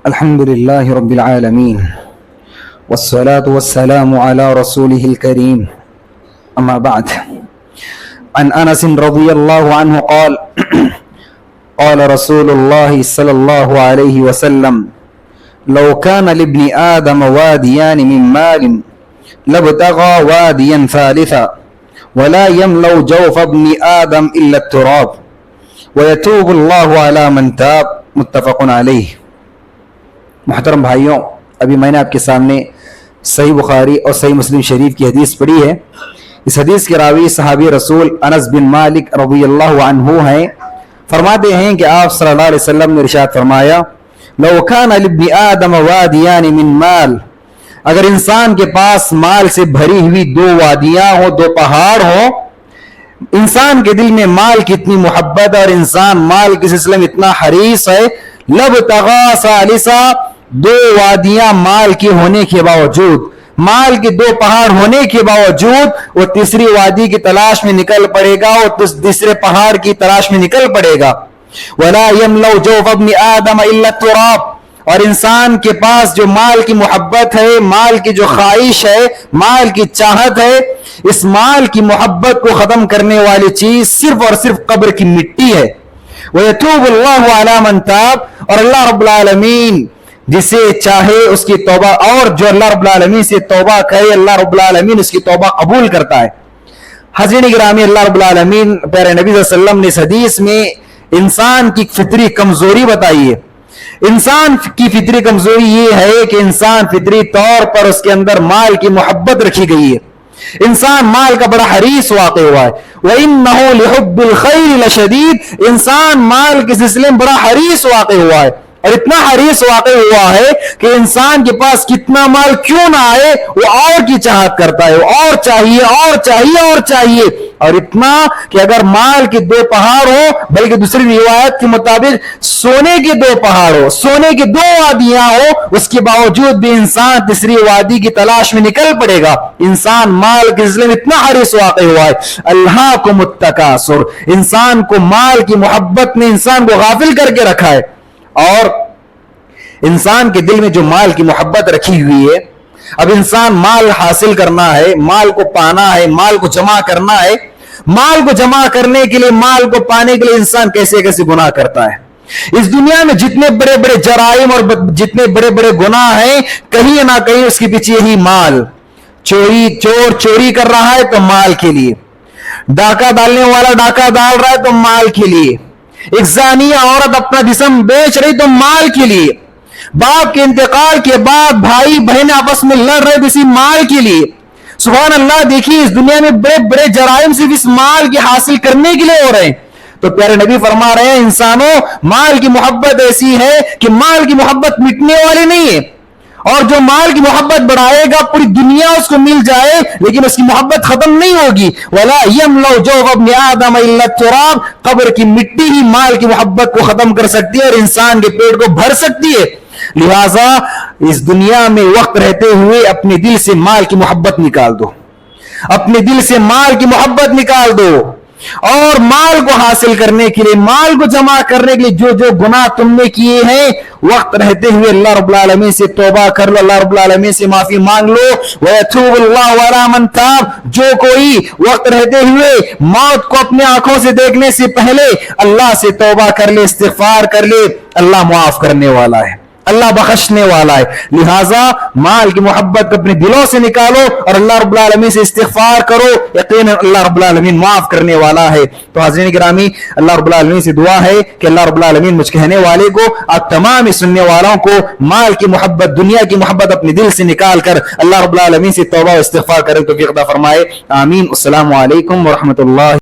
الحمد لله رب العالمين والصلاة والسلام على رسوله الكريم أما بعد عن أنس رضي الله عنه قال قال رسول الله صلى الله عليه وسلم لو كان لابن آدم واديان من مال لابتغى واديا ثالثا ولا يملأ جوف ابن آدم إلا التراب ويتوب الله على من تاب متفق علیہ۔ محترم بھائیوں، ابھی میں نے آپ کے سامنے صحیح بخاری اور صحیح مسلم شریف کی حدیث پڑھی ہے۔ اس حدیث کے راوی صحابی رسول انس بن مالک رضی اللہ عنہ ہیں۔ فرماتے ہیں کہ آپ صلی اللہ علیہ وسلم نے ارشاد فرمایا لو کان لابن آدم وادیان من مال، اگر انسان کے پاس مال سے بھری ہوئی دو وادیاں ہوں، دو پہاڑ ہوں، انسان کے دل میں مال کی اتنی محبت اور انسان مال کے سلسلے میں اتنا حریص ہے، لبتغى ثالثا، دو وادیاں مال کی ہونے کے باوجود، مال کے دو پہاڑ ہونے کے باوجود وہ تیسری وادی کی تلاش میں نکل پڑے گا، اور تیسرے پہاڑ کی تلاش میں نکل پڑے گا۔ ولا يملأ جوف ابن آدم الا التراب، اور انسان کے پاس جو مال کی محبت ہے، مال کی جو خواہش ہے، مال کی چاہت ہے، اس مال کی محبت کو ختم کرنے والی چیز صرف اور صرف قبر کی مٹی ہے۔ وَيَتُوبُ اللَّهُ عَلَى مَن تَابَ، اور اللہ رب العالمین جسے چاہے اس کی توبہ، اور جو اللہ رب العالمین سے توبہ کرے اللہ رب العالمین اس کی توبہ قبول کرتا ہے۔ حضرین گرامی، اللہ رب العالمین پیارے نبی صلی اللہ علیہ وسلم نے اس حدیث میں انسان کی فطری کمزوری بتائی ہے۔ انسان کی فطری کمزوری یہ ہے کہ انسان فطری طور پر اس کے اندر مال کی محبت رکھی گئی ہے، انسان مال کا بڑا حریص واقع ہوا ہے۔ وَإِنَّهُ لِحُبِّ الْخَيْرِ لَشَدِيدٌ، انسان مال کے سلسلے میں بڑا حریص واقع ہوا ہے، اور اتنا حریص واقع ہوا ہے کہ انسان کے پاس کتنا مال کیوں نہ آئے وہ اور کی چاہت کرتا ہے، وہ اور چاہیے اور چاہیے اور چاہیے، اور اتنا کہ اگر مال کے دو پہاڑ ہو، بلکہ دوسری روایت کے مطابق سونے کے دو پہاڑ ہو، سونے کے دو وادیاں ہو، اس کے باوجود بھی انسان تیسری وادی کی تلاش میں نکل پڑے گا۔ انسان مال کے سلسلے میں اتنا حریص واقع ہوا ہے۔ الہاکم التکاثر، انسان کو مال کی محبت نے انسان کو غافل کر کے رکھا ہے، اور انسان کے دل میں جو مال کی محبت رکھی ہوئی ہے، اب انسان مال حاصل کرنا ہے، مال کو پانا ہے، مال کو جمع کرنا ہے، مال کو جمع کرنے کے لیے، مال کو پانے کے لیے انسان کیسے کیسے گناہ کرتا ہے۔ اس دنیا میں جتنے بڑے بڑے جرائم اور جتنے بڑے بڑے گناہ ہیں، کہیں نہ کہیں اس کے پیچھے ہی مال، چور چوری کر رہا ہے تو مال کے لیے، ڈاکہ ڈالنے والا ڈاکہ ڈال رہا ہے تو مال کے لیے، ایک زانیہ عورت اپنا جسم بیچ رہی تو مال کے لیے، باپ کے انتقال کے بعد بھائی بہن آپس میں لڑ رہے تو اسی مال کے لیے۔ سبحان اللہ، دیکھیے اس دنیا میں بڑے بڑے جرائم صرف اس مال کی حاصل کرنے کے لیے ہو رہے ہیں۔ تو پیارے نبی فرما رہے ہیں انسانوں، مال کی محبت ایسی ہے کہ مال کی محبت مٹنے والی نہیں ہے، اور جو مال کی محبت بڑھائے گا پوری دنیا اس کو مل جائے لیکن اس کی محبت ختم نہیں ہوگی۔ وَلَا يَمْلَأُ جَوْفَ ابْنِ آدَمَ إِلَّا التُّرَابُ، قبر کی مٹی ہی مال کی محبت کو ختم کر سکتی ہے اور انسان کے پیٹ کو بھر سکتی ہے۔ لہٰذا اس دنیا میں وقت رہتے ہوئے اپنے دل سے مال کی محبت نکال دو، اپنے دل سے مال کی محبت نکال دو، اور مال کو حاصل کرنے کے لیے، مال کو جمع کرنے کے لیے جو جو گناہ تم نے کیے ہیں، وقت رہتے ہوئے اللہ رب العالمین سے توبہ کر لو، اللہ رب العالمین سے معافی مانگ لو۔ وَيَتُوبُ اللَّهُ عَلَى مَن تَابَ، جو کوئی وقت رہتے ہوئے موت کو اپنے آنکھوں سے دیکھنے سے پہلے اللہ سے توبہ کر لے، استغفار کر لے، اللہ معاف کرنے والا ہے، اللہ بخشنے والا ہے۔ لہٰذا مال کی محبت اپنے دلوں سے نکالو اور اللہ رب العالمین سے استغفار کرو، یقیناً اللہ رب العالمین معاف کرنے والا ہے۔ تو حاضرین گرامی، اللہ رب العالمین سے دعا ہے کہ اللہ رب العالمین مجھ کہنے والے کو، آپ تمام سننے والوں کو مال کی محبت، دنیا کی محبت اپنے دل سے نکال کر اللہ رب العالمین سے توبہ و استغفار کرے، توفیق عطا فرمائے، آمین۔ السلام علیکم ورحمۃ اللہ۔